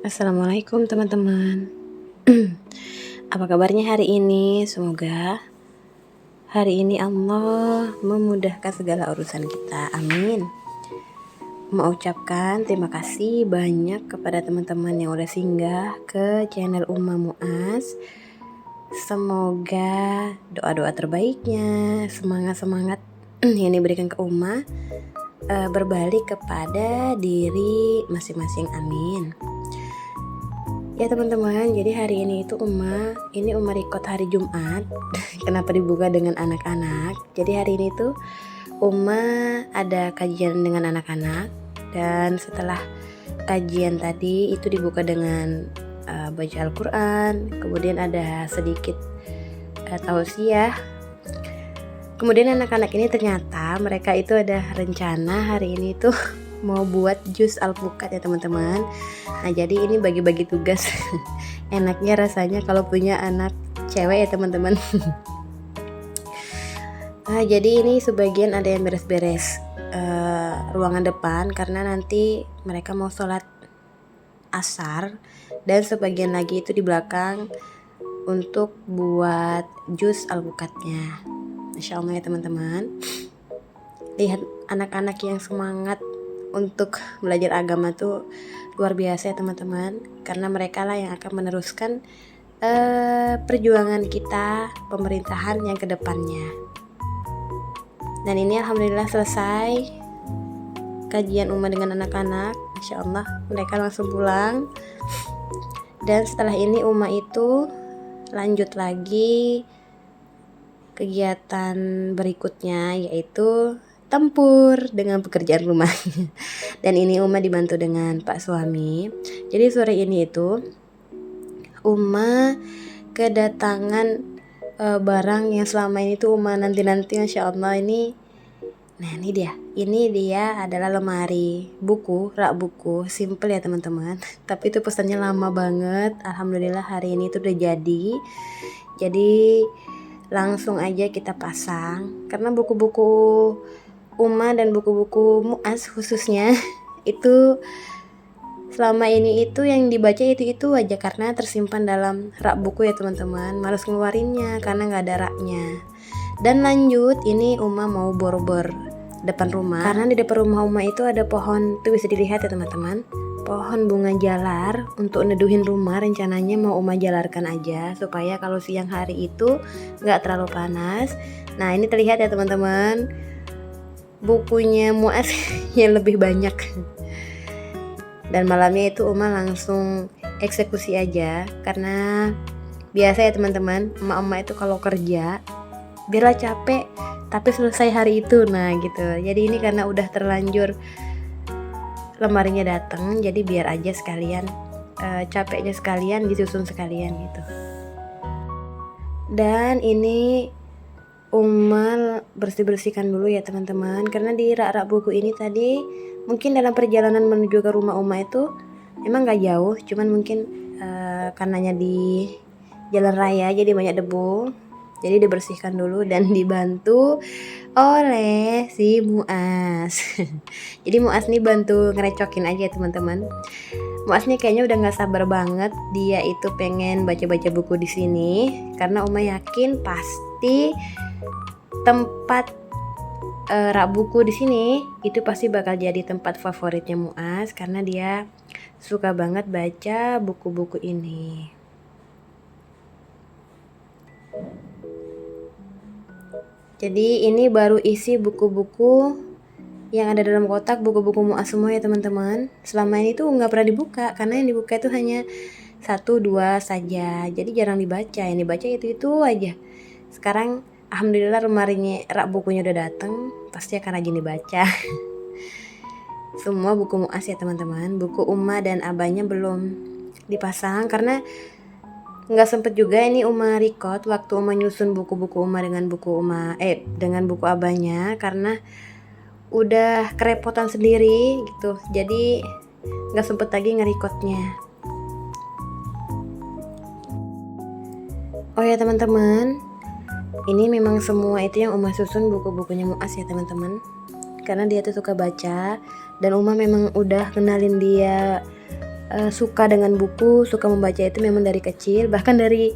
Assalamualaikum teman-teman. Apa kabarnya hari ini? Semoga hari ini Allah memudahkan segala urusan kita. Amin. Mau ucapkan terima kasih banyak kepada teman-teman yang udah singgah ke channel Uma Muaz. Semoga doa-doa terbaiknya, semangat-semangat yang diberikan ke Uma berbalik kepada diri masing-masing. Amin. Ya teman-teman, jadi hari ini itu Uma record hari Jumat. Kenapa dibuka dengan anak-anak? Jadi hari ini tuh Uma ada kajian dengan anak-anak, dan setelah kajian tadi itu dibuka dengan baca Al-Quran, kemudian ada sedikit tausiah. Kemudian anak-anak ini ternyata mereka itu ada rencana hari ini tuh mau buat jus alpukat ya teman-teman. Nah jadi ini bagi-bagi tugas. Enaknya rasanya kalau punya anak cewek ya teman-teman. Nah jadi ini sebagian ada yang beres-beres ruangan depan karena nanti mereka mau sholat asar, dan sebagian lagi itu di belakang untuk buat jus alpukatnya. Masya Allah ya teman-teman. Lihat anak-anak yang semangat untuk belajar agama tuh luar biasa ya teman-teman, karena mereka lah yang akan meneruskan perjuangan kita pemerintahan yang kedepannya. Dan ini alhamdulillah selesai kajian Uma dengan anak-anak. Masya Allah mereka langsung pulang. Dan setelah ini Uma itu lanjut lagi kegiatan berikutnya, yaitu tempur dengan pekerjaan rumah. Dan ini Uma dibantu dengan Pak suami. Jadi sore ini itu Uma kedatangan barang yang selama ini tuh Uma nanti Masya Allah ini. Nah ini dia adalah lemari buku, rak buku, simple ya teman-teman. Tapi itu pesannya lama banget. Alhamdulillah hari ini tuh udah jadi langsung aja kita pasang, karena buku-buku Uma dan buku-buku Muaz khususnya itu selama ini itu yang dibaca itu aja karena tersimpan dalam rak buku ya teman-teman. Males ngeluarinnya karena nggak ada raknya. Dan lanjut ini Uma mau bor-bor depan rumah, karena di depan rumah Uma itu ada pohon, tuh bisa dilihat ya teman-teman, pohon bunga jalar. Untuk neduhin rumah rencananya mau Uma jalarkan aja supaya kalau siang hari itu nggak terlalu panas. Nah ini terlihat ya teman-teman, bukunya Muaz yang lebih banyak. Dan malamnya itu Uma langsung eksekusi aja, karena biasa ya teman-teman, emak-emak itu kalau kerja biarlah capek tapi selesai hari itu. Nah gitu. Jadi ini karena udah terlanjur lemarinya datang, jadi biar aja sekalian capeknya sekalian disusun sekalian gitu. Dan ini Uma bersih-bersihkan dulu ya teman-teman, karena di rak-rak buku ini tadi mungkin dalam perjalanan menuju ke rumah Uma itu emang gak jauh, cuman mungkin karenanya di jalan raya jadi banyak debu, jadi dibersihkan dulu dan dibantu oleh si Muaz. Jadi Muaz nih bantu ngerecokin aja teman-teman. Muaz nih kayaknya udah nggak sabar banget, dia itu pengen baca-baca buku di sini, karena Uma yakin pasti tempat rak buku di sini itu pasti bakal jadi tempat favoritnya Muaz, karena dia suka banget baca buku-buku ini. Jadi ini baru isi buku-buku yang ada dalam kotak, buku-buku Muaz semua ya teman-teman. Selama ini tuh nggak pernah dibuka, karena yang dibuka itu hanya 1-2 saja, jadi jarang dibaca. Yang dibaca itu aja. Sekarang alhamdulillah lemarinya rak bukunya udah datang, pasti akan rajin dibaca. Semua buku Muaz ya teman-teman. Buku Uma dan abahnya belum dipasang karena nggak sempet juga ini Uma record waktu Uma nyusun buku-buku Uma dengan buku abahnya, karena udah kerepotan sendiri gitu, jadi nggak sempet lagi nge-recordnya. Oh ya teman-teman, ini memang semua itu yang Uma susun buku-bukunya Muaz ya teman-teman, karena dia tuh suka baca, dan Uma memang udah kenalin dia suka dengan buku, suka membaca itu memang dari kecil. Bahkan dari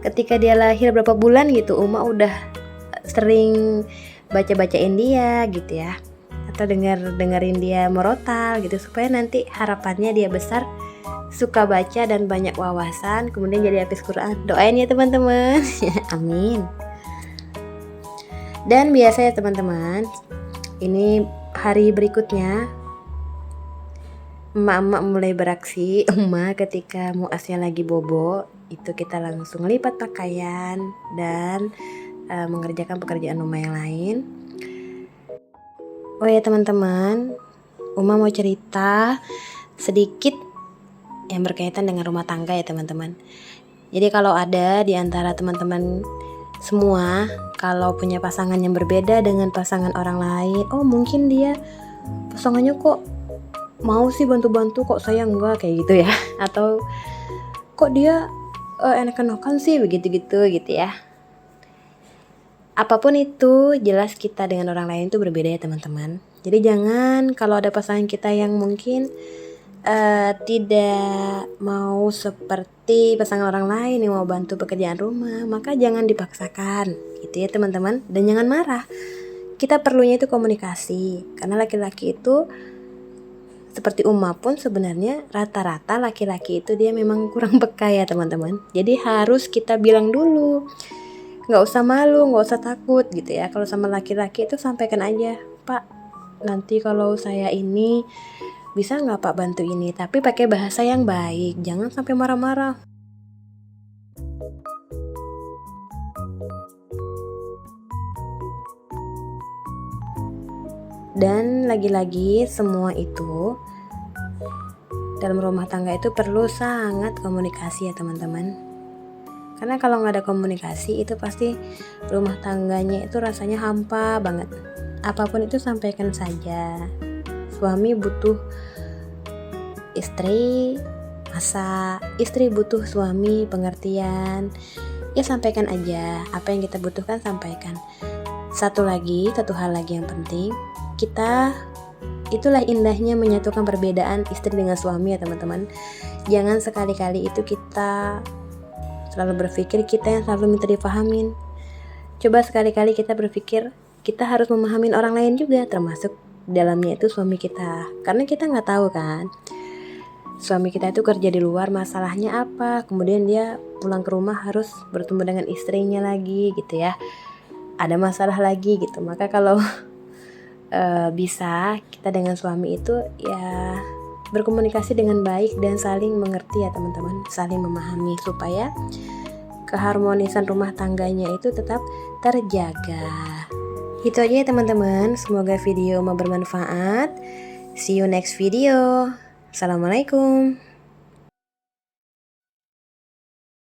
ketika dia lahir berapa bulan gitu, Uma udah sering baca-bacain dia gitu ya, atau dengerin dia merotal gitu, supaya nanti harapannya dia besar suka baca dan banyak wawasan, kemudian jadi hafiz Quran. Doain ya teman-teman. Amin. Dan biasanya teman-teman, ini hari berikutnya emak-emak mulai beraksi. Emak ketika muasnya lagi bobo, itu kita langsung lipat pakaian dan mengerjakan pekerjaan rumah yang lain. Oh ya teman-teman, Uma mau cerita sedikit yang berkaitan dengan rumah tangga ya teman-teman. Jadi kalau ada di antara teman-teman semua, kalau punya pasangan yang berbeda dengan pasangan orang lain, oh mungkin dia pasangannya kok mau sih bantu-bantu, kok saya enggak, kayak gitu ya. Atau kok dia enak-enakan sih begitu-gitu gitu ya. Apapun itu, jelas kita dengan orang lain itu berbeda ya teman-teman. Jadi jangan kalau ada pasangan kita yang mungkin tidak mau seperti pasangan orang lain yang mau bantu pekerjaan rumah, maka jangan dipaksakan gitu ya teman-teman. Dan jangan marah. Kita perlunya itu komunikasi, karena laki-laki itu seperti Uma pun sebenarnya rata-rata laki-laki itu dia memang kurang peka ya teman-teman. Jadi harus kita bilang dulu, nggak usah malu, nggak usah takut gitu ya. Kalau sama laki-laki itu sampaikan aja, Pak, nanti kalau saya ini bisa nggak Pak bantu ini, tapi pakai bahasa yang baik, jangan sampai marah-marah. Dan lagi-lagi semua itu dalam rumah tangga itu perlu sangat komunikasi ya teman-teman. Karena kalau nggak ada komunikasi itu pasti rumah tangganya itu rasanya hampa banget. Apapun itu sampaikan saja. Suami butuh istri masak, istri butuh suami pengertian. Ya sampaikan aja apa yang kita butuhkan, sampaikan. Satu hal lagi yang penting, itulah indahnya menyatukan perbedaan istri dengan suami ya teman-teman. Jangan sekali-kali itu kita selalu berpikir kita yang selalu minta dipahamin. Coba sekali-kali kita berpikir kita harus memahamin orang lain juga, termasuk dalamnya itu suami kita. Karena kita nggak tahu kan, suami kita itu kerja di luar, masalahnya apa, kemudian dia pulang ke rumah harus bertemu dengan istrinya lagi gitu ya, ada masalah lagi gitu. Maka kalau bisa kita dengan suami itu ya berkomunikasi dengan baik dan saling mengerti ya teman-teman, saling memahami supaya keharmonisan rumah tangganya itu tetap terjaga. Itu aja ya teman-teman, semoga video bermanfaat. See you next video. Assalamualaikum.